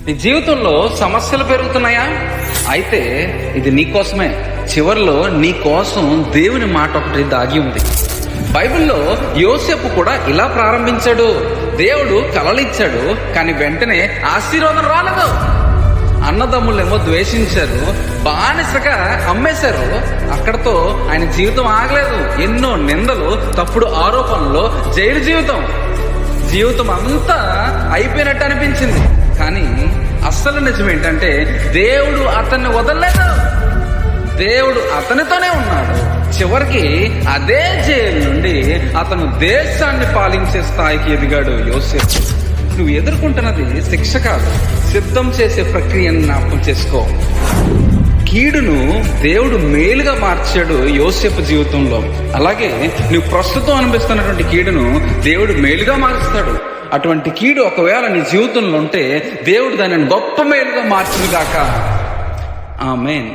నీ జీవితంలో సమస్యలు పెరుగుతున్నాయా? అయితే ఇది నీ కోసమే. చివరిలో నీ కోసం దేవుని మాట ఒకటి దాగి ఉంది. బైబిల్లో యోసేపు కూడా ఇలా ప్రారంభించాడు. దేవుడు కలలిచ్చాడు, కానీ వెంటనే ఆశీర్వాదం రాలేదు. అన్నదమ్ములేమో ద్వేషించారు, బానిసగా అమ్మేశారు. అక్కడతో ఆయన జీవితం ఆగలేదు. ఎన్నో నిందలు, తప్పుడు ఆరోపణలు, జైలు జీవితం అంతా అయిపోయినట్టు అనిపించింది. కానీ అస్సలు నిజం ఏంటంటే దేవుడు అతన్ని వదలలేదు. దేవుడు అతనితోనే ఉన్నాడు. చివరికి అదే జైలు నుండి అతను దేశాన్ని పాలించే స్థాయికి ఎదిగాడు యోసేపు. నువ్వు ఎదుర్కొంటున్నది శిక్ష కాదు, సిద్ధం చేసే ప్రక్రియను జ్ఞాపకం చేసుకో. కీడును దేవుడు మేలుగా మార్చాడు యోసేపు జీవితంలో. అలాగే నువ్వు ప్రస్తుతం అనిపిస్తున్నటువంటి కీడును దేవుడు మేలుగా మారుస్తాడు. అటువంటి కీడు ఒకవేళ నీ జీవితంలో ఉంటే దేవుడు దానిని గొప్ప మేలుగా మార్చుగాక. ఆమేన్.